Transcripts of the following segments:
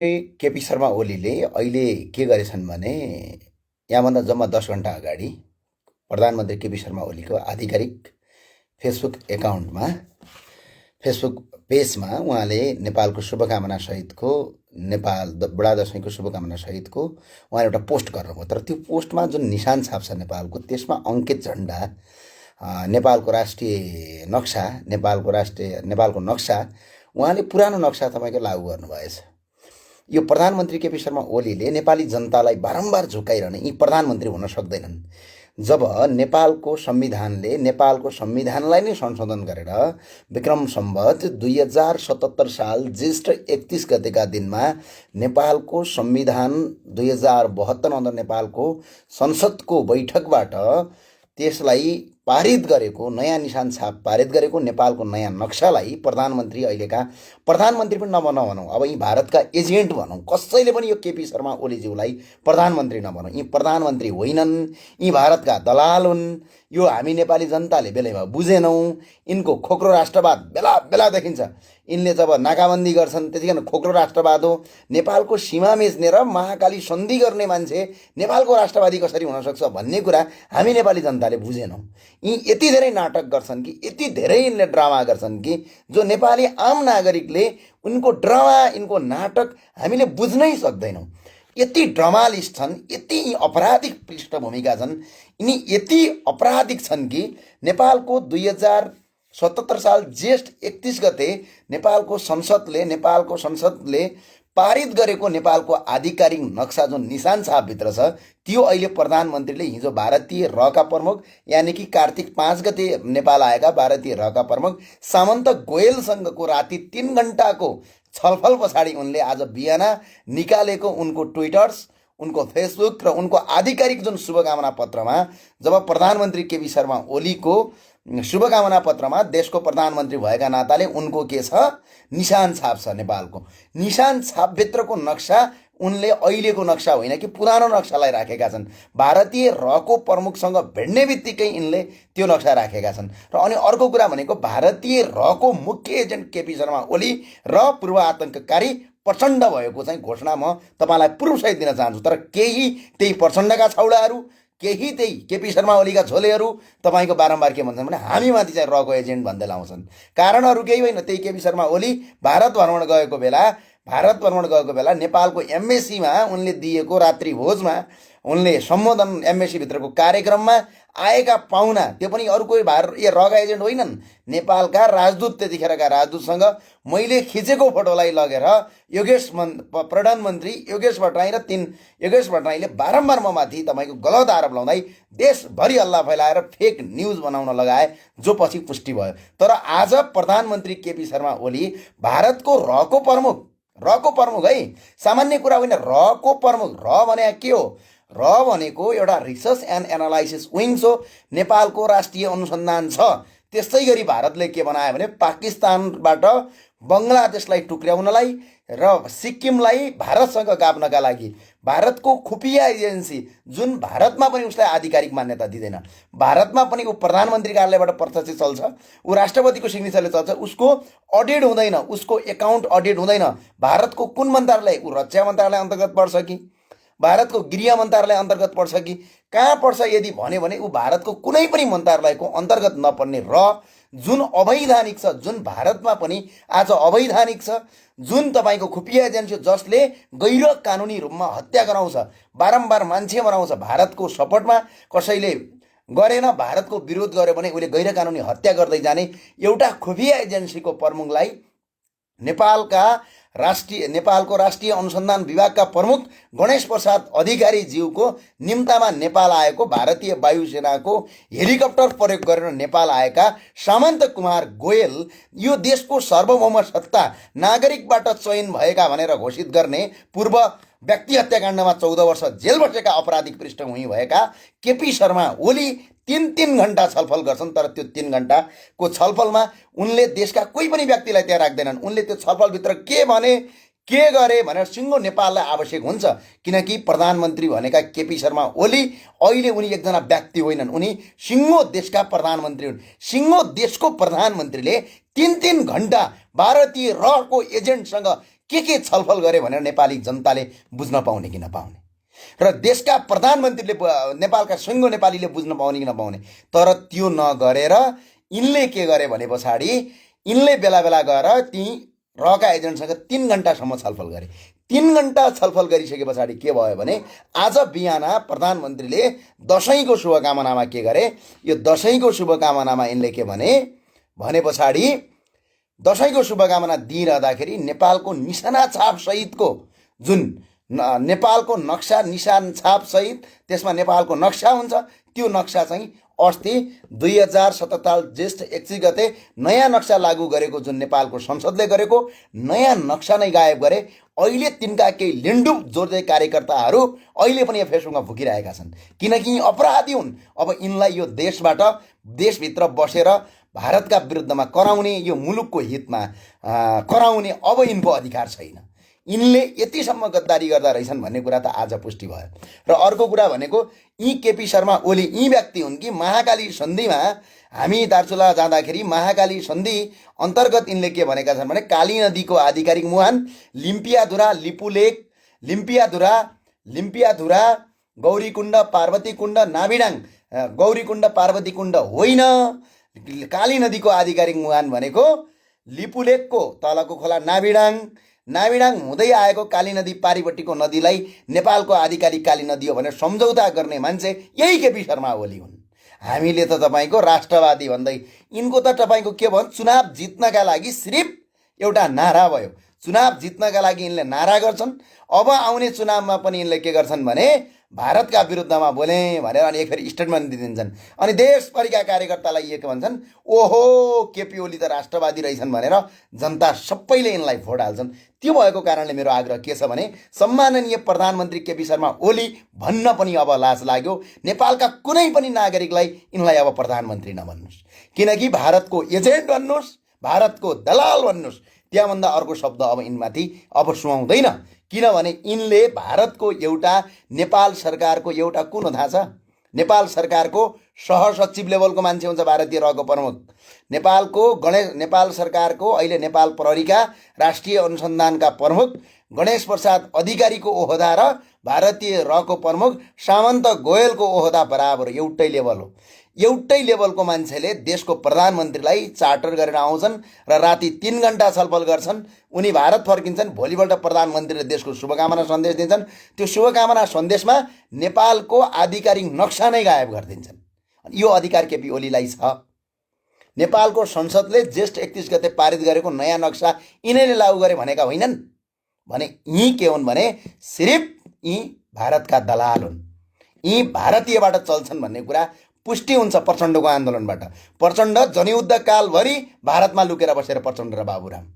केपी शर्मा ओलीले अहिले के गरेछन् भने यहाँभन्दा जम्मा 10 घन्टा अगाडि प्रधानमन्त्री केपी शर्मा ओलीको आधिकारिक फेसबुक एकाउन्टमा फेसबुक पेजमा उहाँले नेपालको शुभकामना सहितको बडा दसैँको शुभकामना सहितको उहाँले एउटा पोस्ट गर्नुभयो। तर त्यो पोस्टमा जुन निशान छाप छ नेपालको, त्यसमा अङ्कित झन्डा, नेपालको राष्ट्रिय नक्सा, नेपालको नक्सा उहाँले पुरानो नक्सा तपाईँको लागू गर्नुभएछ। यो प्रधानमन्त्री केपी शर्मा ओलीले नेपाली जनतालाई बारम्बार झुकाइरहने यी प्रधानमन्त्री हुन सक्दैनन्। जब नेपालको संविधानलाई नै संशोधन गरेर विक्रम सम्वत 2077 साल ज्येष्ठ 31 गतेका दिनमा नेपालको संविधान 2072 अनुसार नेपालको संसदको बैठकबाट त्यसलाई पारित गरेको, नयाँ निशान छाप पारित गरेको नेपालको नयाँ नक्सालाई अहिलेका प्रधानमन्त्री पनि नभनौँ, अब यी भारतका एजेन्ट भनौँ। कसैले पनि यो केपी शर्मा ओलीज्यूलाई प्रधानमन्त्री नभनौँ। यी प्रधानमन्त्री होइनन्, यी भारतका दलाल हुन्। यो हामी नेपाली जनताले बेलैमा बुझेनौँ। यिनको खोक्रो राष्ट्रवाद बेला बेला देखिन्छ। यिनले जब नाकाबन्दी गर्छन् त्यतिखेर खोक्रो राष्ट्रवाद हो। नेपालको सीमा मेच्ने र महाकाली सन्धि गर्ने मान्छे नेपालको राष्ट्रवादी कसरी हुनसक्छ भन्ने कुरा हामी नेपाली जनताले बुझेनौँ। यी यति धेरै नाटक गर्छन् कि, यति धेरै यिनले ड्रामा गर्छन् कि जो नेपाली आम नागरिकले उनको ड्रामा, यिनको नाटक हामीले बुझ्नै सक्दैनौँ। यति ड्रामालिस्ट छन्, यति अपराधिक पृष्ठभूमिका छन्, यिनी यति अपराधिक छन् कि नेपालको 2077 साल ज्येष्ठ 31 गते नेपालको संसदले पारित गरेको नेपालको आधिकारिक नक्सा जुन निशान छापभित्र छ, त्यो अहिले प्रधानमन्त्रीले हिजो भारतीय रका प्रमुख यानि कि कार्तिक 5 गते नेपाल आएका भारतीय रका प्रमुख सामन्त गोयलसँगको राति 3 घन्टाको छलफल पछाडि उनले आज बिहान निकालेको उनको ट्विटर्स, उनको फेसबुक र उनको आधिकारिक जुन शुभकामना पत्रमा, जब प्रधानमन्त्री केपी शर्मा ओलीको शुभकामना पत्रमा देशको प्रधानमन्त्री भएका नाताले उनको के छ, निशान छाप छ। नेपालको निशान छापभित्रको नक्सा उनले अहिलेको नक्सा होइन कि पुरानो नक्सालाई राखेका छन्। भारतीय रको प्रमुखसँग भेट्ने बित्तिकै यिनले त्यो नक्सा राखेका छन्। र अनि अर्को कुरा भनेको भारतीय रको मुख्य एजेन्ट केपी शर्मा ओली र पूर्व आतङ्ककारी प्रचण्ड भएको चाहिँ घोषणा म तपाईँलाई पूर्वसहित दिन चाहन्छु। तर केही त्यही प्रचण्डका छौडाहरू, केही त्यही केपी शर्मा ओलीका झोलेहरू तपाईँको बारम्बार के भन्छन् भने हामीमाथि चाहिँ रको एजेन्ट भन्दै लाउँछन्। कारणहरू केही होइन, त्यही केपी शर्मा ओली भारत भ्रमण गएको बेला नेपालको एम्बेसीमा उनले दिएको रात्रि भोजमा उनले सम्बोधन, एम्बेसीभित्रको कार्यक्रममा आएका पाहुना, त्यो पनि अरू कोही रका एजेन्ट होइनन्, नेपालका राजदूत, त्यतिखेरका राजदूतसँग मैले खिचेको फोटोलाई लगेर प्रधानमन्त्री योगेश भट्टराईले बारम्बार ममाथि तपाईँको गलत आरोप लाउँदै देशभरि हल्ला फैलाएर फेक न्युज बनाउन लगाए, जो पछि पुष्टि भयो। तर आज प्रधानमन्त्री केपी शर्मा ओली भारतको रको प्रमुख है, सामान्य कुरा होइन, रको प्रमुख। र भने के हो? र भनेको एउटा रिसर्च एन्ड एनालाइसिस विङ्स हो, नेपालको राष्ट्रिय अनुसन्धान छ। त्यस्तै गरी भारतले के बनायो भने पाकिस्तानबाट बङ्गलादेशलाई टुक्र्याउनलाई र सिक्किमलाई भारतसँग गाप्नका लागि भारतको खुफिया एजेन्सी, जुन भारतमा पनि उसलाई आधिकारिक मान्यता दिँदैन, भारतमा पनि ऊ प्रधानमन्त्री कार्यालयबाट प्रत्यक्ष चल्छ, ऊ राष्ट्रपतिको सिग्नेचरले चल्छ, उसको अडिट हुँदैन, उसको एकाउन्ट अडिट हुँदैन। भारतको कुन मन्त्रालय? ऊ रक्षा मन्त्रालय अन्तर्गत पर्छ कि भारतको गृह मन्त्रालय अन्तर्गत पर्छ कि कहाँ पर्छ? यदि भन्यो भने ऊ भारतको कुनै पनि मन्त्रालयको अन्तर्गत नपर्ने र जुन अवैधानिक छ, जुन भारतमा पनि आज अवैधानिक छ, जुन तपाईँको खुफिया एजेन्सी जसले गैर कानुनी रूपमा हत्या गराउँछ, बारम्बार मान्छे मराउँछ, भारतको सपोर्टमा कसैले गरेन, भारतको विरोध गर्यो भने उसले गैर कानुनी हत्या गर्दै जाने एउटा खुफिया एजेन्सीको प्रमुखलाई नेपालको राष्ट्रिय अनुसन्धान विभागका प्रमुख गणेश प्रसाद अधिकारी ज्यूको निम्तामा नेपाल आएको, भारतीय वायुसेनाको हेलिकप्टर प्रयोग गरेर नेपाल आएका सामन्त कुमार गोयल यो देशको सार्वभौम सत्ता नागरिकबाट चयन भएका भनेर घोषित गर्ने, पूर्व व्यक्ति हत्याकाण्डमा 14 वर्ष जेल बसेका अपराधिक पृष्ठभूमि भएका केपी शर्मा ओली 3 घन्टा छलफल गर्छन्। तर त्यो 3 घन्टाको छलफलमा उनले देशका कोही पनि व्यक्तिलाई त्यहाँ राख्दैनन्। उनले त्यो छलफलभित्र के भने, के गरे भनेर सिङ्गो नेपाललाई आवश्यक हुन्छ। किनकि प्रधानमन्त्री भनेका केपी शर्मा ओली अहिले उनी एकजना व्यक्ति होइनन्, उनी सिङ्गो देशका प्रधानमन्त्री हुन्। सिङ्गो देशको प्रधानमन्त्रीले 3 घन्टा भारतीय रको एजेन्टसँग के छलफल गरे भनेर नेपाली जनताले बुझ्न पाउने कि नपाउने, र देशका प्रधानमन्त्रीले नेपालका सिङ्गो नेपालीले बुझ्न पाउने कि नपाउने। तर त्यो नगरेर यिनले के गरे भने पछाडि यिनले बेला बेला गएर ती रहका एजेन्टसँग 3 घन्टासम्म छलफल गरे। 3 घन्टा छलफल गरिसके पछाडि के भयो भने आज बिहान प्रधानमन्त्रीले दसैँको शुभकामनामा के गरे, यो दसैँको शुभकामनामा यिनले के भने पछाडि दसैँको शुभकामना दिइरहँदाखेरि नेपालको निशाना छाप सहितको जुन नेपालको नक्सा निशान छाप सहित त्यसमा नेपालको नक्सा हुन्छ, त्यो नक्सा चाहिँ अस्ति 2077 साल ज्येष्ठ 21 गते नयाँ नक्सा लागू गरेको जुन नेपालको संसदले गरेको नयाँ नक्सा नै गायब गरे। अहिले तिनका केही लिन्डुप जोड्दै कार्यकर्ताहरू अहिले पनि फेसबुकमा भुकिरहेका छन्, किनकि अपराधी हुन्। अब यिनलाई यो देशबाट देशभित्र बसेर भारतका विरुद्धमा कराउने, यो मुलुकको हितमा कराउने अब यिनको अधिकार छैन। यिनले यतिसम्म गद्दारी गर्दा रहेछन् भन्ने कुरा त आज पुष्टि भयो। र अर्को कुरा भनेको यी केपी शर्मा ओली यी व्यक्ति हुन् कि महाकाली सन्धिमा हामी दार्चुला जाँदाखेरि महाकाली सन्धि अन्तर्गत यिनले के भनेका छन् भने काली नदीको आधिकारिक मुहान लिम्पियाधुरा, लिपुलेक, लिम्पियाधुरा, गौरीकुण्ड, पार्वतीकुण्ड, नाभिडाङ, गौरीकुण्ड, पार्वतीकुण्ड होइन, काली नदीको आधिकारिक मुहान भनेको लिपुलेकको तलको खोला नाभिडाङ हुँदै आएको काली नदी पारिपट्टिको नदीलाई नेपालको आधिकारिक काली नदी हो भनेर सम्झौता गर्ने मान्छे यही केपी शर्मा ओली हुन्। हामीले त तपाईँको राष्ट्रवादी भन्दै यिनको त तपाईँको के भन्छ, चुनाव जित्नका लागि सिर्फ एउटा नारा भयो। चुनाव जित्नका लागि यिनले नारा गर्छन्। अब आउने चुनावमा पनि यिनले के गर्छन् भने भारतका विरुद्धमा बोले भनेर अनि एकफेरि स्टेटमेन्ट दिइदिन्छन्। अनि देशभरिका कार्यकर्तालाई के भन्छन्, ओहो केपी ओली त राष्ट्रवादी रहेछन् भनेर जनता सबैले यिनलाई भोट हाल्छन्। त्यो भएको कारणले मेरो आग्रह के छ भने सम्माननीय प्रधानमन्त्री केपी शर्मा ओली भन्न पनि अब लाज लाग्यो। नेपालका कुनै पनि नागरिकलाई यिनलाई अब प्रधानमन्त्री नभन्नुहोस्, किनकि भारतको एजेन्ट भन्नुहोस्, भारतको दलाल भन्नुहोस्, त्यहाँभन्दा अर्को शब्द अब यिनमाथि अब सुहाउँदैन। किनभने यिनले भारतको एउटा नेपाल सरकारको एउटा कुन हो थाहा छ, नेपाल सरकारको सहसचिव लेभलको मान्छे हुन्छ भारतीय रहको प्रमुख, नेपाल सरकारको अहिले नेपाल प्रहरीका राष्ट्रिय अनुसन्धानका प्रमुख गणेश प्रसाद अधिकारीको ओहदा र भारतीय रहको प्रमुख सामन्त गोयलको ओहदा बराबर एउटै लेभल हो। एउटै लेभलको मान्छेले देशको प्रधानमन्त्रीलाई चार्टर गरेर आउँछन् र राति 3 घन्टा छलफल गर्छन्। उनी भारत फर्किन्छन्, भोलिपल्ट प्रधानमन्त्रीले देशको शुभकामना सन्देश दिन्छन्। त्यो शुभकामना सन्देशमा नेपालको आधिकारिक नक्सा नै गायब गरिदिन्छन्। यो अधिकार केपी ओलीलाई छ। नेपालको संसदले ज्येष्ठ 31 गते पारित गरेको नयाँ नक्सा यिनैले लागू गरे भनेका होइनन् भने यी के हुन् भने सिर्फ यी भारतका दलाल हुन्, यी भारतीयबाट चल्छन् भन्ने कुरा पुष्टि हुन्छ प्रचण्डको आन्दोलनबाट। प्रचण्ड जनयुद्ध कालभरि भारतमा लुकेर बसेर प्रचण्ड र बाबुराम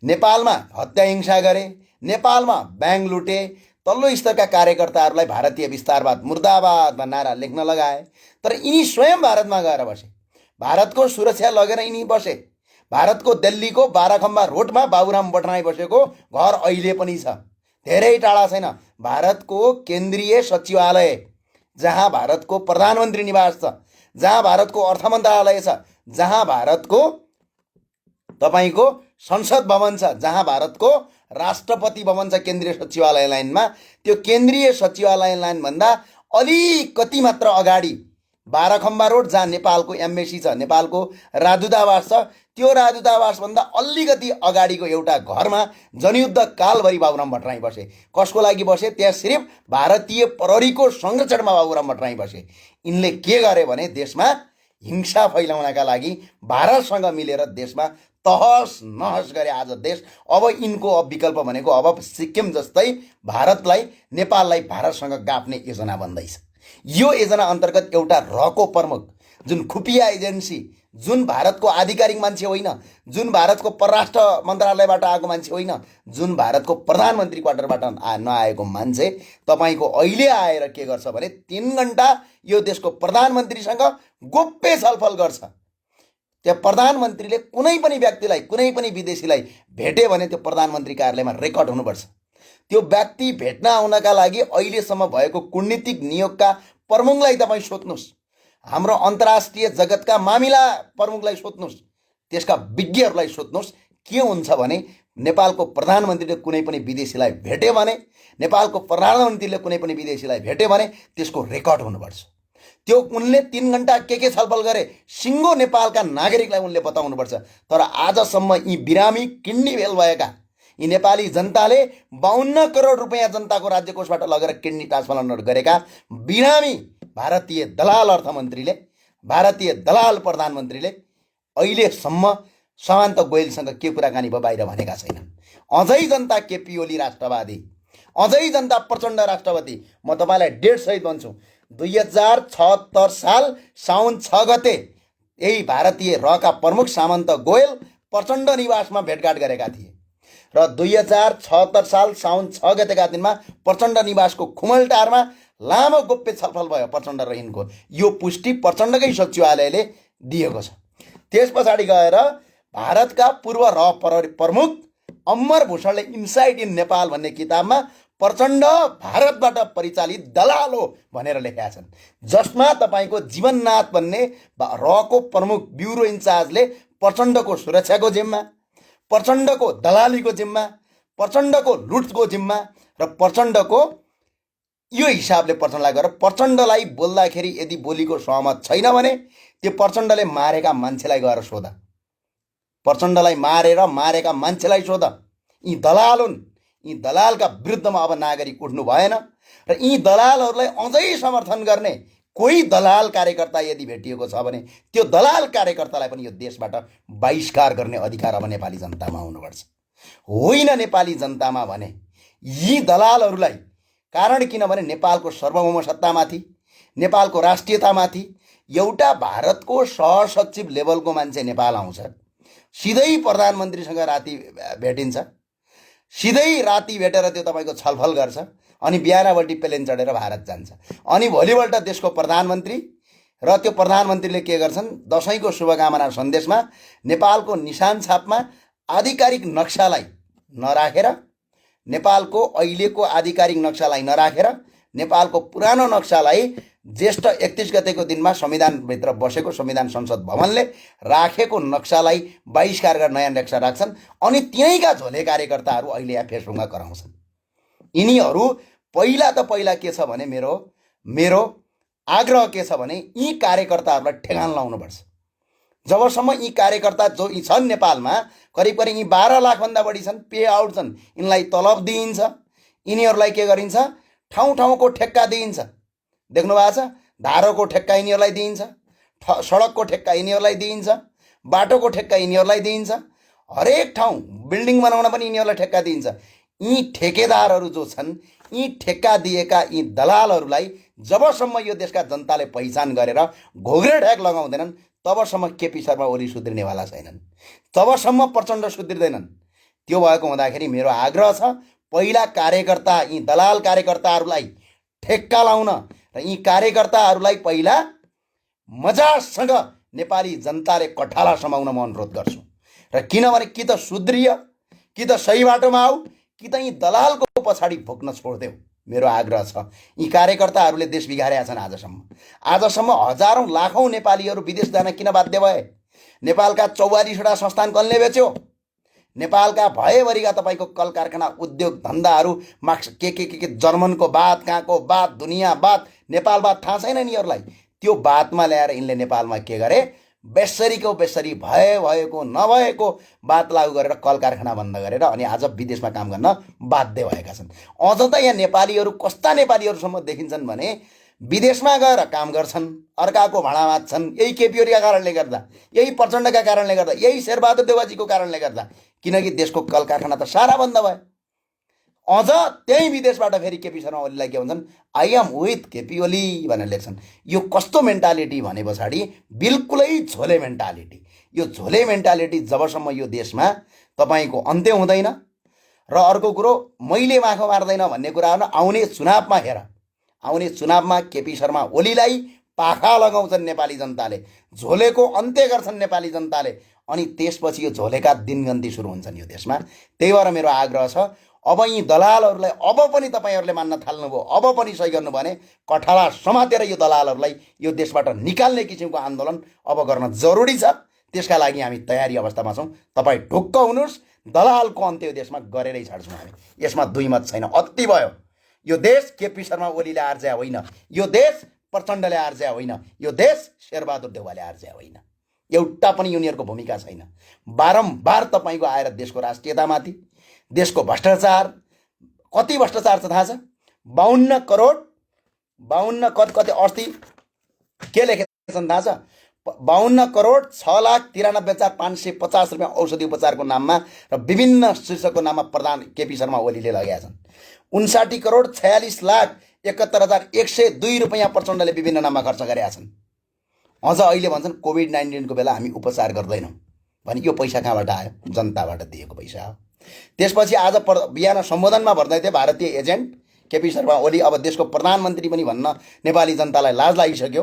नेपालमा हत्या हिंसा गरे, नेपालमा ब्याङ्क लुटे, तल्लो स्तरका कार्यकर्ताहरूलाई भारतीय विस्तारवाद मुर्दाबादमा नारा लेख्न लगाए। तर यिनी स्वयं भारतमा गएर बसे, भारतको सुरक्षा लगेर यिनी बसे। भारतको दिल्लीको बाराखम्बा रोडमा बाबुराम भट्टराई बसेको घर अहिले पनि छ, धेरै टाढा छैन। भारतको केन्द्रीय सचिवालय जहाँ भारतको प्रधानमन्त्री निवास छ, जहाँ भारतको अर्थ मन्त्रालय छ, जहाँ भारतको तपाईँको संसद भवन छ, जहाँ भारतको राष्ट्रपति भवन छ केन्द्रीय सचिवालय लाइनमा, त्यो केन्द्रीय सचिवालय लाइनभन्दा अलिकति मात्र अगाडि बाराखम्बा रोड जहाँ नेपालको एम्बेसी छ, नेपालको राजदूतावास छ, त्यो राजदूतावासभन्दा अलिकति अगाडिको एउटा घरमा जनयुद्ध कालभरि बाबुराम भट्टराई बसे। कसको लागि बसे? त्यहाँ सिर्फ भारतीय प्रहरीको संरक्षणमा बाबुराम भट्टराई बसे। यिनले के गरे भने देशमा हिंसा फैलाउनका लागि भारतसँग मिलेर देशमा तहस नहस गरे आज देश। अब यिनको विकल्प भनेको अब सिक्किम जस्तै भारतलाई नेपाललाई भारतसँग गाप्ने योजना बन्दैछ। यो योजना अन्तर्गत एउटा रहको प्रमुख जुन खुफिया एजेन्सी, जुन भारतको आधिकारिक मान्छे होइन, जुन भारतको परराष्ट्र मन्त्रालयबाट आएको मान्छे होइन, जुन भारतको प्रधानमन्त्री क्वार्टरबाट नआएको मान्छे तपाईँको अहिले आएर के गर्छ भने 3 घन्टा यो देशको प्रधानमन्त्रीसँग गोप्य छलफल गर्छ। त्यो प्रधानमन्त्रीले कुनै पनि व्यक्तिलाई, कुनै पनि विदेशीलाई भेटे भने त्यो प्रधानमन्त्री कार्यालयमा रेकर्ड हुनुपर्छ। त्यो व्यक्ति भेट्न आउनका लागि अहिलेसम्म भएको कूटनीतिक नियोगका प्रमुखलाई तपाईँ सोध्नुहोस्, हाम्रो अन्तर्राष्ट्रिय जगतका मामिला प्रमुखलाई सोध्नुहोस्, त्यसका विज्ञहरूलाई सोध्नुहोस्। के हुन्छ भने नेपालको प्रधानमन्त्रीले कुनै पनि विदेशीलाई भेट्यो भने, नेपालको प्रधानमन्त्रीले कुनै पनि विदेशीलाई भेट्यो भने त्यसको रेकर्ड हुनुपर्छ। त्यो उनले 3 घण्टा के छलफल गरे सिङ्गो नेपालका नागरिकलाई उनले बताउनुपर्छ। तर आजसम्म यी बिरामी किडनी फेल भएका यी नेपाली जनताले 52 करोड रुपियाँ जनताको राज्य कोषबाट लगेर किडनी ट्रान्सप्लान्ट गरेका बिरामी भारतीय दलाल अर्थमन्त्रीले, भारतीय दलाल प्रधानमन्त्रीले अहिलेसम्म समान्त गोयलसँग के कुराकानी भयो बाहिर भनेका छैनन्। अझै जनता केपी ओली राष्ट्रवादी, अझै जनता प्रचण्ड राष्ट्रवादी। म तपाईँलाई डेट सहित भन्छु, 2076 साल साउन 6 गते यही भारतीय रका प्रमुख सामन्त गोयल प्रचण्ड निवासमा भेटघाट गरेका थिए र 2076 साल साउन 6 गतेका दिनमा प्रचण्ड निवासको खुमलटारमा लामो गोप्य छलफल भयो प्रचण्ड र यिनको। यो पुष्टि प्रचण्डकै सचिवालयले दिएको छ। त्यस पछाडि गएर भारतका पूर्व प्रमुख अमर भूषणले इनसाइड इन नेपाल भन्ने किताबमा प्रचण्ड भारतबाट परिचालित दलाल हो भनेर लेखेका छन्, जसमा तपाईँको जीवननाथ भन्ने रको प्रमुख ब्युरो इन्चार्जले प्रचण्डको सुरक्षाको जिम्मा, प्रचण्डको दलालीको जिम्मा, प्रचण्डको लुटको जिम्मा र प्रचण्डको यो हिसाबले प्रचण्डलाई गरेर प्रचण्डलाई बोल्दाखेरि यदि बोलीको सहमत छैन भने त्यो प्रचण्डले मारेका मान्छेलाई गएर सोध, प्रचण्डलाई मारेका मान्छेलाई सोध। यी दलाल हुन्। यी दलालका विरुद्धमा अब नागरिक उठ्नु भएन र यी दलालहरूलाई अझै समर्थन गर्ने कोही दलाल कार्यकर्ता यदि भेटिएको छ भने त्यो दलाल कार्यकर्तालाई पनि यो देशबाट बहिष्कार गर्ने अधिकार अब नेपाली जनतामा हुनुपर्छ। होइन नेपाली जनतामा भने यी दलालहरूलाई। कारण किनभने नेपालको सार्वभौम सत्तामाथि, नेपालको राष्ट्रियतामाथि एउटा भारतको सहसचिव लेभलको मान्छे नेपाल आउँछ, सिधै प्रधानमन्त्रीसँग राति भेटिन्छ, सिधै राति भेटेर त्यो तपाईँको छलफल गर्छ, अनि बिहानपट्टि प्लेन चढेर भारत जान्छ। अनि भोलिपल्ट देशको प्रधानमन्त्री र त्यो प्रधानमन्त्रीले के गर्छन्, दसैँको शुभकामना सन्देशमा नेपालको निशान छापमा आधिकारिक नक्सालाई नराखेर, नेपालको अहिलेको आधिकारिक नक्सालाई नराखेर नेपालको पुरानो नक्सालाई ज्येष्ठ 31 गतेको दिनमा संविधानभित्र बसेको संविधान संसद भवनले राखेको नक्सालाई बहिष्कार गरेर नयाँ नक्सा राख्छन्। अनि तिनैका झोले कार्यकर्ताहरू अहिले यहाँ फेसबुकमा कराउँछन्। यिनीहरू पहिला के छ भने मेरो आग्रह के छ भने यी कार्यकर्ताहरूलाई ठेगान लाउनुपर्छ। जबसम्म यी कार्यकर्ता जो यी छन् नेपालमा करिब यी 12 लाखभन्दा बढी छन्, पे आउट छन्, यिनलाई तलब दिइन्छ, यिनीहरूलाई के गरिन्छ, ठाउँ ठाउँको ठेक्का दिइन्छ। देख्नु भएको छ, धारोको ठेक्का यिनीहरूलाई दिइन्छ, सडकको ठेक्का यिनीहरूलाई दिइन्छ, बाटोको ठेक्का यिनीहरूलाई दिइन्छ, हरेक ठाउँ बिल्डिङ बनाउन पनि यिनीहरूलाई ठेक्का दिइन्छ। यी ठेकेदारहरू जो छन्, यी ठेक्का दिएका यी दलालहरूलाई जबसम्म यो देशका जनताले पहिचान गरेर घोग्रे ढ्याक लगाउँदैनन् तबसम्म केपी शर्मा ओली सुध्रिनेवाला छैनन्, तबसम्म प्रचण्ड सुध्रिँदैनन्। त्यो भएको हुँदाखेरि मेरो आग्रह छ, पहिला कार्यकर्ता यी दलाल कार्यकर्ताहरूलाई ठेक्का लाउन र यी कार्यकर्ताहरूलाई पहिला मजासँग नेपाली जनताले कठाला समाउन म अनुरोध गर्छु। र किनभने कि त सुध्रिय, कि त सही बाटोमा आऊ, कि त यी दलालको पछाडि भोग्न छोडिदेऊ। मेरो आग्रह छ। यी कार्यकर्ताहरूले देश बिगारेका छन्। आजसम्म हजारौँ लाखौँ नेपालीहरू विदेश जान किन बाध्य भए? नेपालका 44वटा संस्थान कसले बेच्यो? नेपालका भएभरिका तपाईँको कल कारखाना उद्योग धन्दाहरू मार्क्स के जर्मनको बात, कहाँको बात, दुनियाँ बात, नेपाल बात थाहा छैन यिनीहरूलाई। त्यो बातमा ल्याएर यिनले नेपालमा के गरे, बेसरीको बेसरी भएको नभएको बात लागू गरेर कल कारखाना बन्द गरेर अनि आज विदेशमा काम गर्न बाध्य भएका छन्। अझ त यहाँ नेपालीहरू कस्ता नेपालीहरूसम्म देखिन्छन् भने विदेशमा गएर काम गर्छन्, अर्काको भाँडा माझ्छन्। यही केपी ओलीका कारणले गर्दा, यही प्रचण्डका कारणले गर्दा, यही शेरबहादुर देउवाजीको कारणले गर्दा, किनकि देशको कल कारखाना त सारा बन्द भयो। अझ त्यही विदेशबाट फेरि केपी शर्मा ओलीलाई के भन्छन्, I am with KP Oli भनेर लेख्छन्। यो कस्तो मेन्टालिटी भने पछाडि बिल्कुलै झोले मेन्टालिटी। यो झोले मेन्टालिटी जबसम्म यो देशमा तपाईँको अन्त्य हुँदैन र अर्को कुरो मैले माखो मार्दैन भन्ने कुराहरू आउने चुनावमा हेर, आउने चुनावमा केपी शर्मा ओलीलाई पाखा लगाउँछन् नेपाली जनताले, झोलेको अन्त्य गर्छन् नेपाली जनताले, अनि त्यसपछि यो झोलेका दिनगन्ती सुरु हुन्छन् यो देशमा। त्यही भएर मेरो आग्रह छ, अब यी दलालहरूलाई अब पनि तपाईँहरूले मान्न थाल्नुभयो, अब पनि सही गर्नु भने कठाला समातेर यो दलालहरूलाई यो देशबाट निकाल्ने किसिमको आन्दोलन अब गर्न जरुरी छ। त्यसका लागि हामी तयारी अवस्थामा छौँ। तपाईँ ढुक्क हुनुहोस्, दलालको अन्त्य यो देशमा गरेरै छाड्छौँ हामी। यसमा दुई मत छैन। अति भयो। यो देश केपी शर्मा ओलीले आर्ज्या होइन, यो देश प्रचण्डले आर्ज्या होइन, यो देश शेरबहादुर देउवाले आर्ज्या होइन। एउटा पनि युनियनको भूमिका छैन। बारम्बार तपाईँको आएर देशको राष्ट्रियतामाथि, देशको भ्रष्टाचार, कति भ्रष्टाचार छ थाहा छ? 52 करोड 52 कति अस्ति के लेखेछन् थाहा छ? 52 करोड 6,93,550 रुपियाँ औषधि उपचारको नाममा र विभिन्न शीर्षकको नाममा प्रधान केपी शर्मा ओलीले लगाएका छन्। 59 करोड 46,71,102 रुपियाँ प्रचण्डले विभिन्न नाममा खर्च गरेका छन्। अझ अहिले भन्छन् कोभिड-19 को बेला हामी उपचार गर्दैनौँ भने यो पैसा कहाँबाट आयो? जनताबाट दिएको पैसा हो। त्यसपछि आज बिहान सम्बोधनमा भन्दै थिए भारतीय एजेन्ट केपी शर्मा ओली। अब देशको प्रधानमन्त्री पनि भन्न नेपाली जनतालाई लाज लागिसक्यो।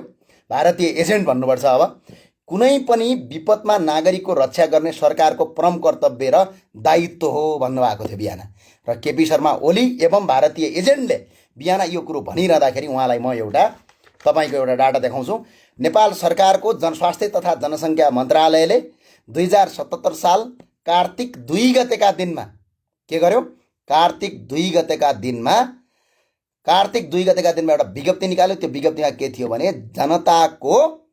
भारतीय एजेन्ट भन्नुपर्छ। अब कुनै पनि विपदमा नागरिकको रक्षा गर्ने सरकारको परम कर्तव्य र दायित्व हो भन्नुभएको थियो बिहान। र केपी शर्मा ओली एवं भारतीय एजेन्टले बिहान यो कुरो भनिरहँदाखेरि उहाँलाई म तपाईँको एउटा डाटा देखाउँछु। नेपाल सरकारको जनस्वास्थ्य तथा जनसङ्ख्या मन्त्रालयले 2077 साल कार्तिक 2 गतेका दिनमा के गर्यो? कार्तिक 2 गतेका दिनमा एउटा विज्ञप्ति निकाल्यो। त्यो विज्ञप्तिमा के थियो भने जनताको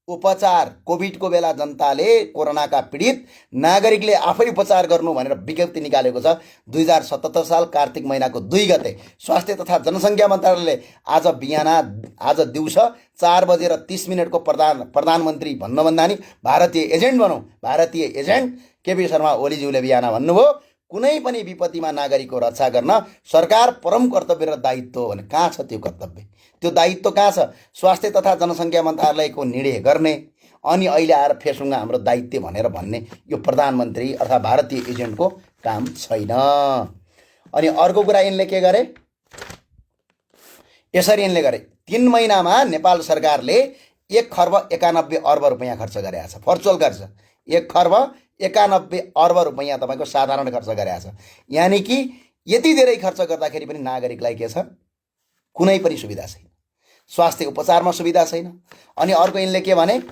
उपचार, कोभिडको बेला जनताले, कोरोनाका पीडित नागरिकले आफै उपचार गर्नु भनेर विज्ञप्ति निकालेको छ। 2077 साल कार्तिक महिनाको 2 गते स्वास्थ्य तथा जनसङ्ख्या मन्त्रालयले आज दिउँसो 4:30 को प्रधानमन्त्री भन्नुभन्दा नि भारतीय एजेन्ट भनौँ, भारतीय एजेन्ट केपी शर्मा ओलीज्यूले बिहान भन्नुभयो कुनै पनि विपत्तिमा नागरिकको रक्षा गर्न सरकार परम कर्तव्य र दायित्व हो भने कहाँ छ त्यो कर्तव्य? त्यो दायित्व कहाँ छ? स्वास्थ्य तथा जनसङ्ख्या मन्त्रालयको निर्णय गर्ने अनि अहिले आएर फेसबुकमा हाम्रो दायित्व भनेर भन्ने यो प्रधानमन्त्री अथवा भारतीय एजेन्टको काम छैन। अनि अर्को कुरा यिनले के गरे? यसरी यिनले गरे 3 महिनामा नेपाल सरकारले 1 खर्ब 91 अर्ब रुपैयाँ खर्च गरेको छ। भर्चुअल खर्च 1 खर्ब 91 अर्ब रुपैयाँ तपाईँको साधारण खर्च गरेको छ। यानि कि यति धेरै खर्च गर्दाखेरि पनि नागरिकलाई के छ? कुनै पनि सुविधा छैन। स्वास्थ्य उपचारमा सुविधा छैन। अनि अर्को यिनले के भने?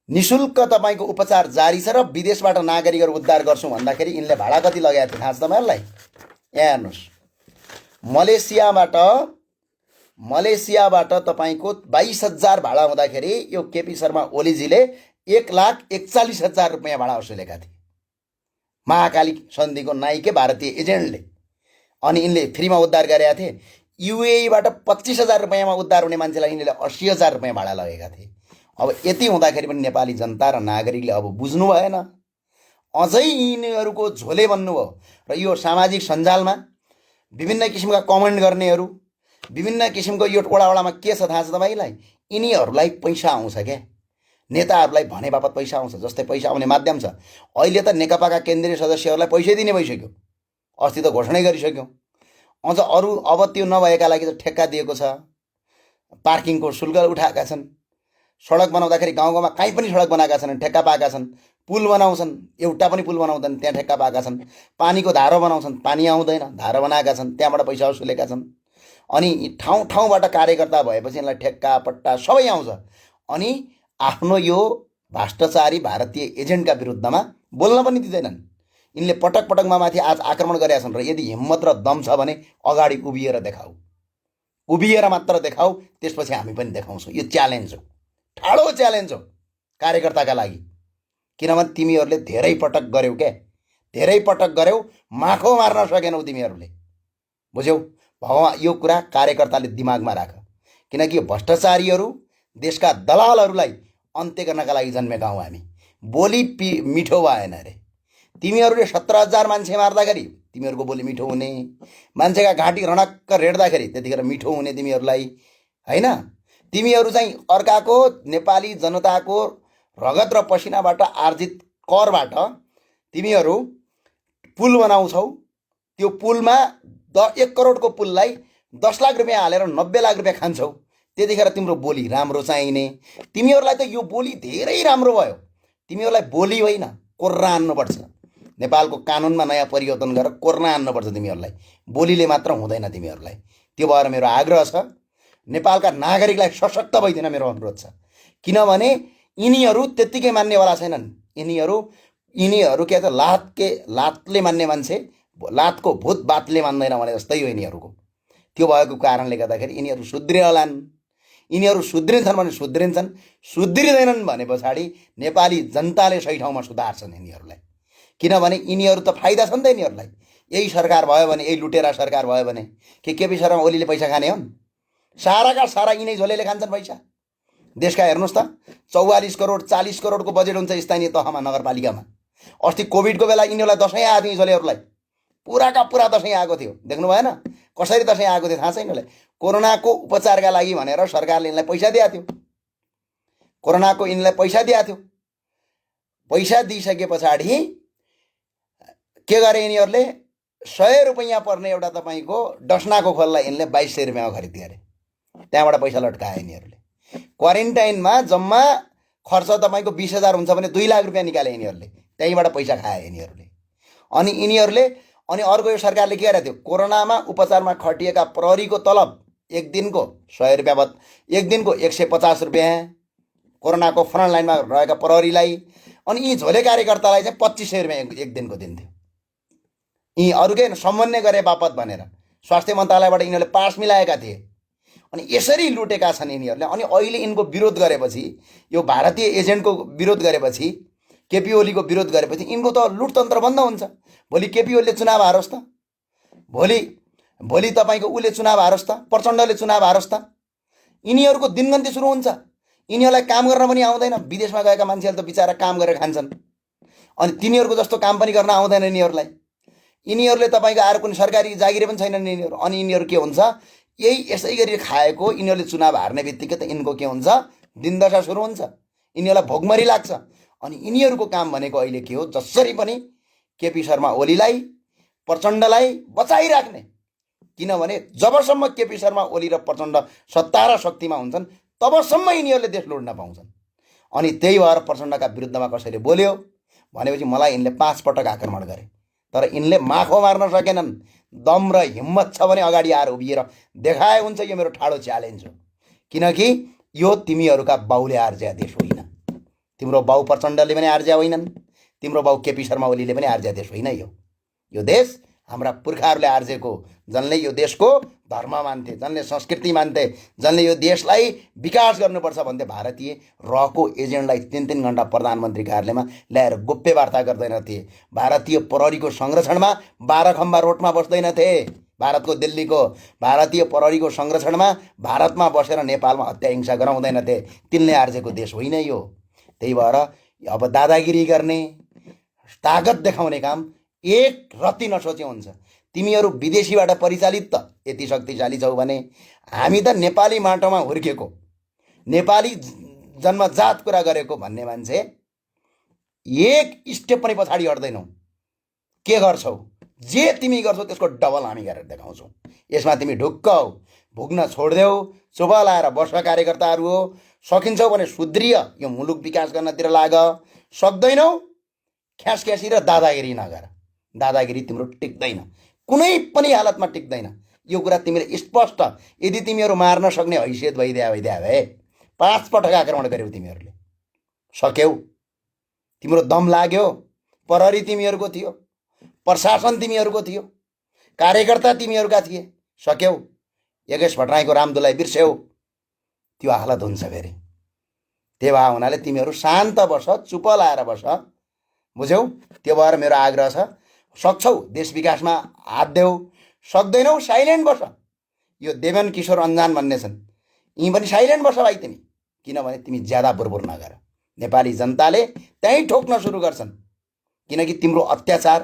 निशुल्क तपाईँको उपचार जारी छ र विदेशबाट नागरिकहरू उद्धार गर्छौँ भन्दाखेरि यिनले भाडा कति लगाएको थियो थाहा छ तपाईँहरूलाई? यहाँ हेर्नुहोस्, मलेसियाबाट तपाईँको 22,000 भाडा हुँदाखेरि यो केपी शर्मा ओलीजीले 1,41,000 रुपियाँ भाडा वसुलेका थिए महाकाली सन्धिको नाइके भारतीय एजेन्टले। अनि यिनले फ्रीमा उद्धार गरेका थिए। युएईबाट 25,000 रुपियाँमा उद्धार हुने मान्छेलाई यिनले 80,000 रुपियाँ भाडा लगेका थिए। अब यति हुँदाखेरि पनि नेपाली जनता र नागरिकले अब बुझ्नु भएन, अझै यिनीहरूको झोले बन्नुभयो। र यो सामाजिक सञ्जालमा विभिन्न किसिमका कमेन्ट गर्नेहरू, विभिन्न किसिमको यो ओडामा के छ थाहा छ तपाईँलाई? यिनीहरूलाई पैसा आउँछ क्या, नेताहरूलाई भने बापत पैसा आउँछ। जस्तै पैसा आउने माध्यम छ। अहिले त नेकपाका केन्द्रीय सदस्यहरूलाई पैसै दिने भइसक्यो, अस्ति त घोषणा गरिसक्यौँ। अझ अरू अब त्यो नभएका लागि त ठेक्का दिएको छ, पार्किङको शुल्क उठाएका छन्, सडक बनाउँदाखेरि गाउँ गाउँमा कहीँ पनि सडक बनाएका छन्, ठेक्का पाएका छन्। पुल बनाउँछन्, एउटा पनि पुल बनाउँदैन, त्यहाँ ठेक्का पाएका छन्। पानीको धारो बनाउँछन्, पानी आउँदैन, धारो बनाएका छन्, त्यहाँबाट पैसा वसुलेका छन्। अनि ठाउँ ठाउँबाट कार्यकर्ता भएपछि यिनलाई ठेक्का पट्टा सबै आउँछ। अनि आफ्नो यो भ्रष्टाचारी भारतीय एजेन्टका विरुद्धमा बोल्न पनि दिँदैनन्। यिनले पटक पटकमा माथि आज आक्रमण गरेका छन्। र यदि हिम्मत र दम छ भने अगाडि उभिएर देखाऊ, उभिएर मात्र देखाऊ, त्यसपछि हामी पनि देखाउँछौँ। यो च्यालेन्ज हो, ठाडो च्यालेन्ज हो कार्यकर्ताका लागि। किनभने तिमीहरूले धेरै पटक गर्यौ क्या, धेरै पटक गर्यौ, माखो मार्न सकेनौ तिमीहरूले। बुझ्यौ? भगवान यो कुरा कार्यकर्ताले दिमागमा राख। किनकि यो भ्रष्टाचारीहरू, देशका दलालहरूलाई अन्त्य गर्नका लागि जन्मेका हौँ हामी। बोली मिठो भएन अरे। तिमीहरूले 17,000 मान्छे मार्दाखेरि तिमीहरूको बोली मिठो हुने, मान्छेका घाँटी रडक्क रेड्दाखेरि त्यतिखेर मिठो हुने तिमीहरूलाई, होइन? तिमीहरू चाहिँ अर्काको नेपाली जनताको रगत र पसिनाबाट आर्जित करबाट तिमीहरू पुल बनाउँछौ। त्यो पुलमा 1 करोडको पुललाई 10 लाख रुपियाँ हालेर 90 लाख रुपियाँ खान्छौ। त्यतिखेर तिम्रो बोली राम्रो चाहिने। तिमीहरूलाई त यो बोली धेरै राम्रो भयो। तिमीहरूलाई बोली होइन, कोर्रा हान्नुपर्छ। नेपालको कानुनमा नयाँ परिवर्तन गरेर कोर्रा हान्नुपर्छ तिमीहरूलाई। बोलीले मात्र हुँदैन तिमीहरूलाई। त्यो भएर मेरो आग्रह छ, नेपालका नागरिकलाई सशक्त भइदिन मेरो अनुरोध छ। किनभने यिनीहरू त्यत्तिकै मान्नेवाला छैनन्। यिनीहरू यिनीहरू के त लातले मान्ने मान्छे, लातको भूत बातले मान्दैन भने जस्तै हो यिनीहरूको। त्यो भएको कारणले गर्दाखेरि यिनीहरू सुध्रिरहलान्। यिनीहरू सुध्रिन्छन् भने सुध्रिन्छन्, सुध्रिँदैनन् भने पछाडि नेपाली जनताले सही ठाउँमा सुधार्छन् यिनीहरूलाई। किनभने यिनीहरू त फाइदा छ नि त यिनीहरूलाई। यही सरकार भयो भने, यही लुटेरा सरकार भयो भने के केपी शर्मा ओलीले पैसा खाने हुन्? साराका सारा यिनै झोलेले खान्छन् पैसा। देशका हेर्नुहोस् त, 44 करोड 40 करोडको बजेट हुन्छ स्थानीय तहमा, नगरपालिकामा। अस्ति कोभिडको बेला यिनीहरूलाई दसैँ आएको थियो, झोलेहरूलाई पुराका पुरा दसैँ आएको थियो। देख्नु भएन कसरी दसैँ आएको थियो? थाहा छ यिनीहरूलाई? कोरोनाको उपचारका लागि भनेर सरकारले यिनलाई पैसा दिएको थियो। कोरोनाको यिनलाई पैसा दिएको थियो। पैसा दिइसके पछाडि के गरे यिनीहरूले? 100 रुपैयाँ पर्ने एउटा तपाईँको डस्नाको खोललाई यिनले 2200 रुपियाँमा खरिद गरे। त्यहाँबाट पैसा लट्काए यिनीहरूले। क्वारेन्टाइनमा जम्मा खर्च तपाईँको 20,000 हुन्छ भने 2 लाख रुपियाँ निकाले यिनीहरूले। त्यहीँबाट पैसा खाए यिनीहरूले। अनि अर्को यो सरकारले के गरेको थियो? कोरोनामा उपचारमा खटिएका प्रहरीको तलब एक दिनको 100 रुपियाँ, एक दिनको 150 रुपियाँ कोरोनाको फ्रन्ट लाइनमा रहेका प्रहरीलाई। अनि यी झोले कार्यकर्तालाई चाहिँ 2500 रुपियाँ एक दिनको दिन्थ्यो। यी अरूकै समन्वय गरे बापत भनेर स्वास्थ्य मन्त्रालयबाट यिनीहरूले पास मिलाएका थिए। अनि यसरी लुटेका छन् यिनीहरूले। अनि अहिले यिनको विरोध गरेपछि, यो भारतीय एजेन्टको विरोध गरेपछि, केपी ओलीको विरोध गरेपछि यिनको त लुटतन्त्र बन्द हुन्छ। भोलि केपी ओलीले चुनाव हारोस् त, भोलि तपाईँको उसले चुनाव हारोस् त, प्रचण्डले चुनाव हारोस् त, यिनीहरूको दिनगन्ती सुरु हुन्छ। यिनीहरूलाई काम गर्न पनि आउँदैन। विदेशमा गएका मान्छेहरूले त बिचारा काम गरेर खान्छन्, अनि तिनीहरूको जस्तो काम पनि गर्न आउँदैन यिनीहरूलाई। यिनीहरूले तपाईँको आएर कुनै सरकारी जागिरे पनि छैनन् यिनीहरू। अनि यिनीहरू के हुन्छ? यसै गरी खाएको यिनीहरूले चुनाव हार्ने बित्तिकै त यिनको के हुन्छ? दिनदशा सुरु हुन्छ, यिनीहरूलाई भोकमरी लाग्छ। अनि यिनीहरूको काम भनेको अहिले के हो? जसरी पनि केपी शर्मा ओलीलाई, प्रचण्डलाई बचाइराख्ने। किनभने जबसम्म केपी शर्मा ओली र प्रचण्ड सत्ता र शक्तिमा हुन्छन् तबसम्म यिनीहरूले देश लुट्न पाउँछन्। अनि त्यही भएर प्रचण्डका विरुद्धमा कसैले बोल्यो भनेपछि मलाई यिनले 5 पटक आक्रमण गरे, तर यिनले माखो मार्न सकेनन्। दम र हिम्मत छ भने अगाडि आएर उभिएर देखाए हुन्छ। यो मेरो ठाडो च्यालेन्ज हो। किनकि यो तिमीहरूका बाउले आर्जिया देश होइन। तिम्रो बाउ प्रचण्डले पनि आर्जिया होइनन्, तिम्रो बाउ केपी शर्मा ओलीले पनि आर्जिया देश होइन। यो देश हाम्रा पुर्खाहरूले आर्जेको, जसले यो देशको धर्म मान्थे, जसले संस्कृति मान्थे, जसले यो देशलाई विकास गर्नुपर्छ भन्थे, भारतीय रहको एजेन्टलाई 3-3 घण्टा प्रधानमन्त्री कार्यालयमा ल्याएर गोप्य वार्ता गर्दैनथे। भारतीय प्रहरीको संरक्षणमा 12 खम्बा रोडमा बस्दैनथे। भारतको दिल्लीको भारतीय प्रहरीको संरक्षणमा भारतमा बसेर नेपालमा हत्या हिंसा गराउँदैनथे। तिनले आर्जेको देश होइन यो। त्यही भएर अब दादागिरी गर्ने, तागत देखाउने काम एक रत्ती नसोचे हुन्छ। तिमीहरू विदेशीबाट परिचालित त यति शक्तिशाली छौ भने, हामी त नेपाली माटोमा हुर्केको, नेपाली जन्मजात कुरा गरेको भन्ने मान्छे एक स्टेप पनि पछाडि हट्दैनौ। के गर्छौ? जे तिमी गर्छौ त्यसको डबल हामी गरेर देखाउँछौ। यसमा तिमी ढुक्क हौ, भुक्न छोड्देऊ, चुप लाएर बस। कार्यकर्ताहरू हो, सकिन्छौ भने सुध्रिय यो मुलुक विकास गर्नतिर लाग। सक्दैनौ ख्यासख्यासी र दादागिरी नगर। दादागिरी तिम्रो टिक्दैन, कुनै पनि हालतमा टिक्दैन। यो कुरा तिमीले स्पष्ट, यदि तिमीहरू मार्न सक्ने हैसियत भइदिया भए 5 पटक आक्रमण गर्यौ तिमीहरूले, सक्यौ, तिम्रो दम लाग्यो। प्रहरी तिमीहरूको थियो, प्रशासन तिमीहरूको थियो, कार्यकर्ता तिमीहरूका थिए, सक्यौ। योगेश भट्टराईको रामदुलाई बिर्स्यौ, त्यो हालत हुन्छ फेरि। त्यही भए हुनाले तिमीहरू शान्त बस, चुप लाएर बस, बुझ्यौ? त्यो भएर मेरो आग्रह छ, सक्छौ देश विकासमा हात देऊ, सक्दैनौ साइलेन्ट बस। यो देवेन किशोर अन्जान भन्ने छन्, यी पनि साइलेन्ट बस भाइ तिमी। किनभने तिमी ज्यादा बुरबुर नगर। नेपाली जनताले त्यहीँ ठोक्न सुरु गर्छन्। किनकि तिम्रो अत्याचार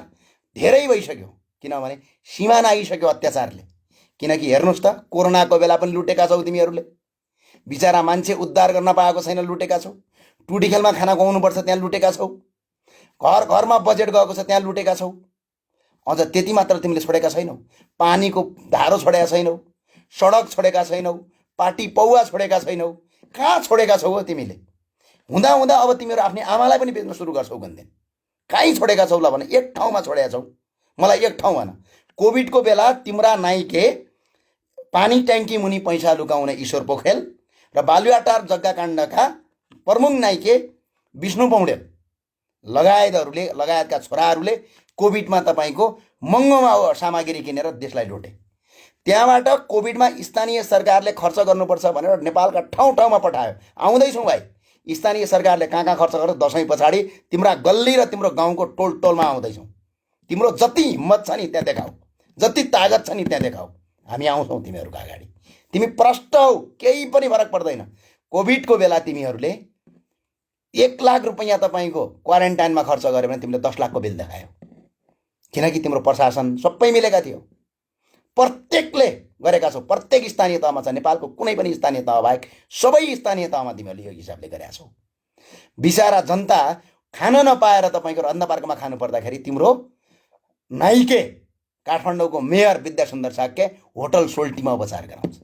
धेरै भइसक्यो, किनभने सीमा नागिसक्यो अत्याचारले। किनकि हेर्नुहोस् त, कोरोनाको बेला पनि लुटेका छौ तिमीहरूले। बिचारा मान्छे उद्धार गर्न पाएको छैन, लुटेका छौ। टुडी खेलमा खाना खुवाउनुपर्छ, त्यहाँ लुटेका छौ। घर घरमा बजेट गएको छ, त्यहाँ लुटेका छौ। अझ त्यति मात्र तिमीले छोडेका छैनौ, पानीको धारो छोडेका छैनौ, सडक छोडेका छैनौ, पार्टी पौवा छोडेका छैनौ। कहाँ छोडेका छौ हो तिमीले? हुँदा हुँदा अब तिमीहरू आफ्नै आमालाई पनि बेच्न सुरु गर्छौ गन्देन। कहीँ छोडेका छौ ल भने? एक ठाउँमा छोडेका छौ। मलाई एक ठाउँ भन। कोभिडको बेला तिम्रा नाइके पानी ट्याङ्की मुनि पैसा लुकाउने ईश्वर पोखरेल र बालुवाटार जग्गाकाण्डका प्रमुख नाइके विष्णु पौडेल लगायतका छोराहरूले कोभिडमा तपाईँको महँगोमा सामग्री किनेर देशलाई लुटे। त्यहाँबाट कोभिडमा स्थानीय सरकारले खर्च गर्नुपर्छ भनेर नेपालका ठाउँ ठाउँमा पठायो। आउँदैछौँ भाइ, स्थानीय सरकारले कहाँ कहाँ खर्च गर्यो दसैँ पछाडि तिम्रा गल्ली र तिम्रो गाउँको टोल टोलमा आउँदैछौँ। तिम्रो जति हिम्मत छ नि त्यहाँ देखाऊ, जति तागत छ नि त्यहाँ देखाऊ, हामी आउँछौँ तिमीहरूको अगाडि। तिमी प्रष्ट हौ, केही पनि फरक पर्दैन। कोभिडको बेला तिमीहरूले 1 लाख रुपैयाँ तपाईँको क्वारेन्टाइनमा खर्च गर्यो भने तिमीले 10 लाखको बिल देखायौ, किनकि तिम्रो प्रशासन सबै मिलेका थियो। प्रत्येकले गरेका छौ, प्रत्येक स्थानीय तहमा छ। नेपालको कुनै पनि स्थानीय तह बाहेक सबै स्थानीय तहमा तिमीहरूले यो हिसाबले गरेका छौ। बिचारा जनता खान नपाएर तपाईँको अन्नपार्कमा खानु पर्दाखेरि तिम्रो नाइके काठमाडौँको मेयर विद्यासुन्दर साक्य होटल सोल्टीमा उपचार गराउँछ।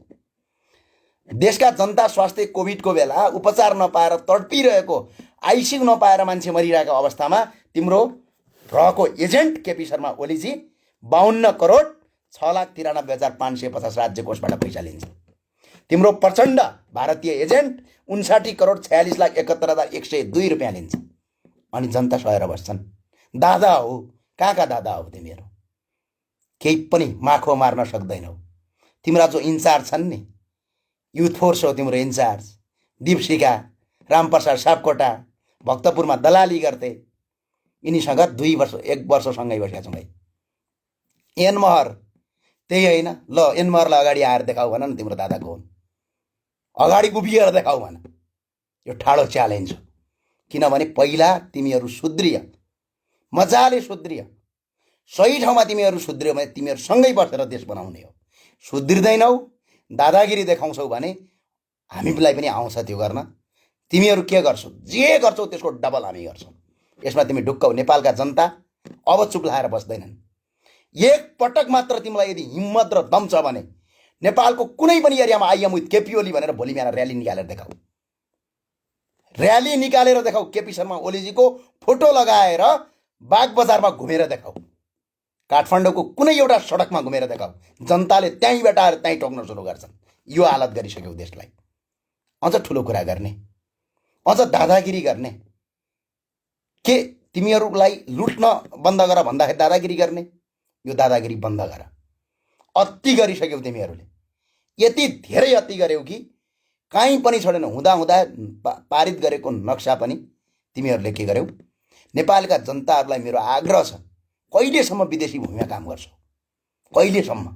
देशका जनता स्वास्थ्य कोभिडको बेला उपचार नपाएर तडपिरहेको, आइसियु नपाएर मान्छे मरिरहेको अवस्थामा तिम्रो रहेको एजेन्ट केपी शर्मा ओलीजी 52 करोड 6,93,550 राज्य कोषबाट पैसा लिन्छ। तिम्रो प्रचण्ड भारतीय एजेन्ट 59 करोड 46,71,102 रुपियाँ लिन्छ। अनि जनता सहेर बस्छन्। दादा हो, कहाँका दादा हो तिमीहरू? केही पनि माखो मार्न सक्दैनौ। तिम्रा जो इन्चार्ज छन् नि, युथ फोर्स हो तिम्रो इन्चार्ज, दीपशिखा, रामप्रसाद सापकोटा भक्तपुरमा दलाली गर्थे। यिनीसँग 2 वर्ष 1 वर्षसँगै बसेका छौँ भाइ। एनमहर त्यही होइन, ल एनमहरलाई अगाडि आएर देखाऊ भन न तिम्रो दादा को हुन्, अगाडि उभिएर देखाऊ भन। यो ठाडो च्यालेन्ज हो। किनभने पहिला तिमीहरू सुध्रिय, मजाले सुध्रिय, सही ठाउँमा तिमीहरू सुध्रियो भने तिमीहरूसँगै बसेर देश बनाउने हो। सुध्रिँदैनौ, दादागिरी देखाउँछौ भने हामीलाई पनि आउँछ त्यो गर्न। तिमीहरू के गर्छौ, जे गर्छौ त्यसको डबल हामी गर्छौँ। यसमा तिमी ढुक्क हो। नेपालका जनता अब चुप लाएर बस्दैनन्। एक पटक मात्र तिमीलाई यदि हिम्मत र दम छ भने नेपालको कुनै पनि एरियामा आइएम विथ केपी ओली भनेर भोलि बिहान र्याली निकालेर देखाऊ। र्याली निकालेर देखाऊ, केपी शर्मा ओलीजीको फोटो लगाएर बाग बजारमा घुमेर देखाऊ, काठमाडौँको कुनै एउटा सडकमा घुमेर देखाऊ। जनताले त्यहीँबाट आएर त्यहीँ टोक्न सुरु गर्छन्। यो हालत गरिसक्यौ देशलाई। अझ ठुलो कुरा गर्ने, अझ दादागिरी गर्ने। के तिमीहरूलाई लुट्न बन्द गर भन्दाखेरि दादागिरी गर्ने? यो दादागिरी बन्द गर। अति गरिसक्यौ तिमीहरूले, यति धेरै अति गर्यौ कि कहीँ पनि छोडेन। हुँदा हुँदा पारित गरेको नक्सा पनि तिमीहरूले के गर्यौ? नेपालका जनताहरूलाई मेरो आग्रह छ, कहिलेसम्म विदेशी भूमिमा काम गर्छौ? कहिलेसम्म?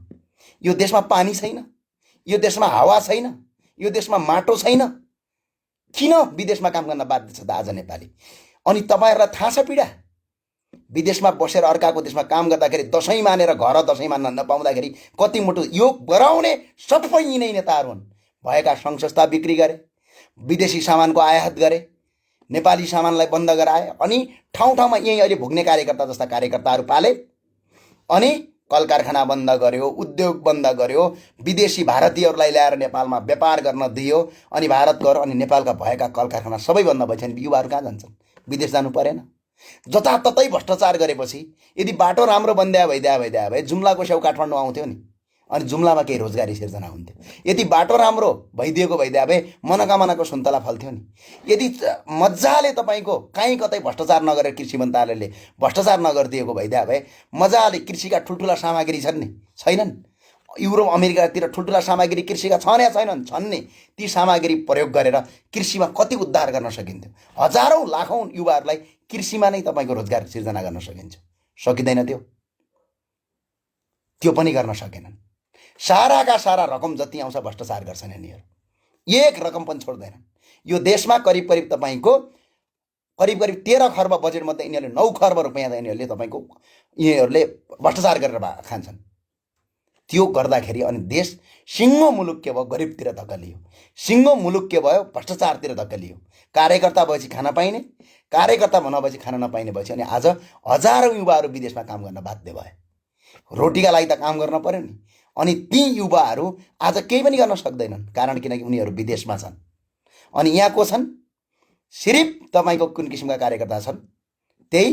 यो देशमा पानी छैन, यो देशमा हावा छैन, यो देशमा माटो छैन, किन विदेशमा काम गर्न बाध्य छ त आज नेपाली? अनि तपाईँहरूलाई थाहा छ पीडा? विदेशमा बसेर अर्काको देशमा काम गर्दाखेरि दसैँ मानेर घर दसैँ मान्न नपाउँदाखेरि कति मुटु यो गराउने सबै यिनै नेताहरू हुन्। भएका सङ्घ संस्था बिक्री गरे, विदेशी सामानको आयात गरे, नेपाली सामानलाई बन्द गराए, अनि ठाउँ ठाउँमा यहीँ अहिले भुग्ने कार्यकर्ता जस्ता कार्यकर्ताहरू पाले, अनि कल कारखाना बन्द गर्यो, उद्योग बन्द गर्यो, विदेशी भारतीयहरूलाई ल्याएर नेपालमा व्यापार गर्न दियो, अनि भारत गएर अनि नेपालका भएका कल कारखाना सबै बन्द भएछन्। युवाहरू कहाँ जान्छन्? विदेश जानु परेन? जताततै भ्रष्टाचार गरेपछि यदि बाटो राम्रो बन्दिया भइदिया भए जुम्लाको छेउ काठमाडौँ आउँथ्यो नि, अनि जुम्लामा केही रोजगारी सिर्जना हुन्थ्यो। यदि बाटो राम्रो भइदिएको भइदिया भए मनोकामनाको सुन्तला फल्थ्यो नि। यदि मजाले तपाईँको कहीँ कतै भ्रष्टाचार नगरेर कृषि मन्त्रालयले भ्रष्टाचार नगरिदिएको भइदिया भए मजाले कृषिका ठुल्ठुला सामग्री छन् नि, छैनन्? युरोप अमेरिकातिर ठुल्ठुला सामग्री कृषिका छन् या छैनन्? छन् नि। ती सामग्री प्रयोग गरेर कृषिमा कति उद्धार गर्न सकिन्थ्यो? हजारौँ लाखौँ युवाहरूलाई कृषिमा नै तपाईँको रोजगार सिर्जना गर्न सकिन्छ। सकिँदैन त्यो? त्यो पनि गर्न सकेनन्। साराका सारा रकम जति आउँछ भ्रष्टाचार गर्छन् यिनीहरू, एक रकम पनि छोड्दैनन्। यो देशमा करिब करिब तपाईँको करिब 13 खर्ब बजेटमध्ये यिनीहरूले 9 खर्ब रुपियाँ यिनीहरूले तपाईँको यिनीहरूले भ्रष्टाचार गरेर खान्छन्। त्यो गर्दाखेरि अनि देश सिङ्गो मुलुक के भयो? गरिबतिर धकेलियो। सिङ्गो मुलुक के भयो? भ्रष्टाचारतिर धकेलियो। कार्यकर्ता भएपछि खान पाइने, कार्यकर्ता नभएपछि खान नपाइने भएपछि अनि आज हजारौँ युवाहरू विदेशमा काम गर्न बाध्य भए। रोटीका लागि त काम गर्न पर्यो नि। अनि ती युवाहरू आज केही पनि गर्न सक्दैनन्, कारण किनकि उनीहरू विदेशमा छन्। अनि यहाँ को छन्? सिर्फ तपाईँको कुन किसिमका कार्यकर्ता छन्? त्यही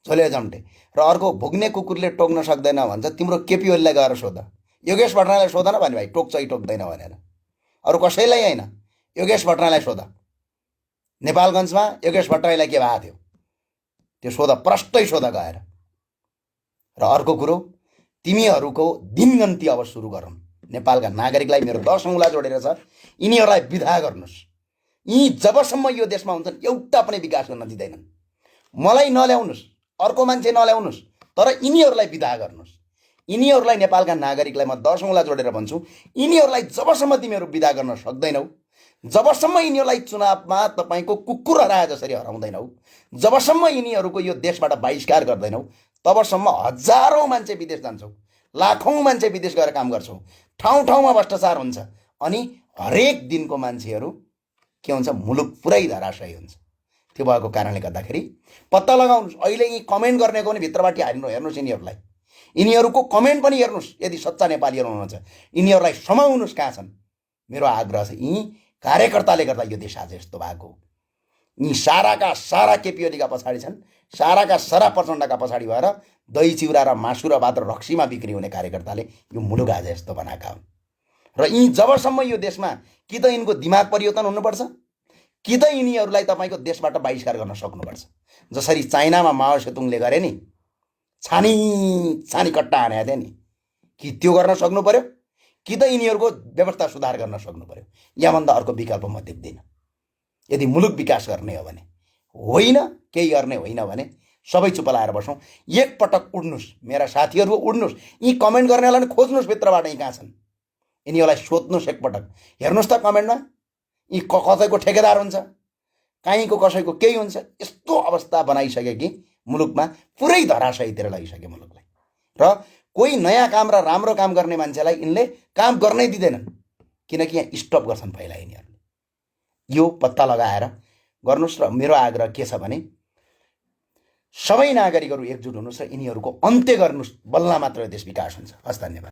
झोले जम्टे र अर्को भुग्ने कुकुरले टोक्न सक्दैन भन्छ। तिम्रो केपी ओलीलाई गएर सोध, योगेश भट्टराईलाई सोध न भने भाइ टोक्छ कि टोक्दैन भनेर। अरू कसैलाई होइन, योगेश भट्टराईलाई सोध। नेपालगञ्जमा योगेश भट्टराईलाई के भएको थियो? त्यो सोध, प्रष्टै सोध गएर। र अर्को कुरो, तिमीहरूको दिनगन्ती अब सुरु गरौँ। नेपालका नागरिकलाई मेरो 10 औँला जोडेर छ, यिनीहरूलाई विदा गर्नुहोस्। यी जबसम्म यो देशमा हुन्छन् एउटा पनि विकास गर्न दिँदैनन्। मलाई नल्याउनुहोस्, अर्को मान्छे नल्याउनुहोस्, तर यिनीहरूलाई विदा गर्नुहोस्। यिनीहरूलाई, नेपालका नागरिकलाई म 10 औँला जोडेर भन्छु, यिनीहरूलाई जबसम्म तिमीहरू विदा गर्न सक्दैनौ, जबसम्म यिनीहरूलाई चुनावमा तपाईँको कुकुर हराए जसरी हराउँदैनौ, जबसम्म यिनीहरूको यो देशबाट बहिष्कार गर्दैनौ, तबसम्म हजारौँ मान्छे विदेश जान्छौ, लाखौँ मान्छे विदेश गएर काम गर्छौ, ठाउँ ठाउँमा भ्रष्टाचार हुन्छ, अनि हरेक दिनको मान्छेहरू के हुन्छ, मुलुक पुरै धराशयी हुन्छ। त्यो भएको कारणले गर्दाखेरि पत्ता लगाउनुहोस्। अहिले यी कमेन्ट गर्नेको पनि भित्रबाट हेर्नुहोस्, यिनीहरूलाई, यिनीहरूको कमेन्ट पनि हेर्नुहोस्। यदि सच्चा नेपालीहरू हुनुहुन्छ यिनीहरूलाई समाउनुहोस् कहाँ छन्। मेरो आग्रह छ, यी कार्यकर्ताले गर्दा यो देश आज यस्तो भएको। यी साराका सारा केपी ओलीका पछाडि छन्, साराका सारा प्रचण्डका पछाडि भएर दही चिउरा र मासु र भात र रक्सीमा बिक्री हुने कार्यकर्ताले यो मुलुक आज यस्तो बनाएका हुन्। र यी जबसम्म यो देशमा कि त यिनको दिमाग परिवर्तन हुनुपर्छ, कि त यिनीहरूलाई तपाईँको देशबाट बहिष्कार गर्न सक्नुपर्छ। जसरी चाइनामा माओ सेतुङले गरे नि, छानी छानी कट्टा हाने थिए नि, कि त्यो गर्न सक्नु पर्यो, कि त यिनीहरूको व्यवस्था सुधार गर्न सक्नु पर्यो। यहाँभन्दा अर्को विकल्प म देख्दिनँ। यदि मुलुक विकास गर्ने हो भने, होइन केही गर्ने होइन भने सबै चुप लाएर बसौँ। एकपटक उड्नुहोस्, मेरा साथीहरू उड्नुहोस्, यी कमेन्ट गर्नेलाई नि खोज्नुहोस् भित्रबाट, यी कहाँ छन् यिनीहरूलाई सोध्नुहोस् एकपटक। हेर्नुहोस् त कमेन्टमा, यी कसैको ठेकेदार हुन्छ, काहीँको कसैको केही हुन्छ। यस्तो अवस्था बनाइसके कि मुलुकमा पुरै धराशयीतिर लगिसके मुलुकलाई। र कोही नयाँ काम र राम्रो काम गर्ने मान्छेलाई यिनले काम गर्नै दिँदैनन्, किनकि यहाँ स्टप गर्छन् पहिला यिनीहरूले। यो पत्ता लगाएर गर्नुहोस्। र मेरो आग्रह के छ भने, सबै नागरिकहरू एकजुट हुनुहोस् र यिनीहरूको अन्त्य गर्नुहोस्, बल्ल मात्र देश विकास हुन्छ। हस्, धन्यवाद।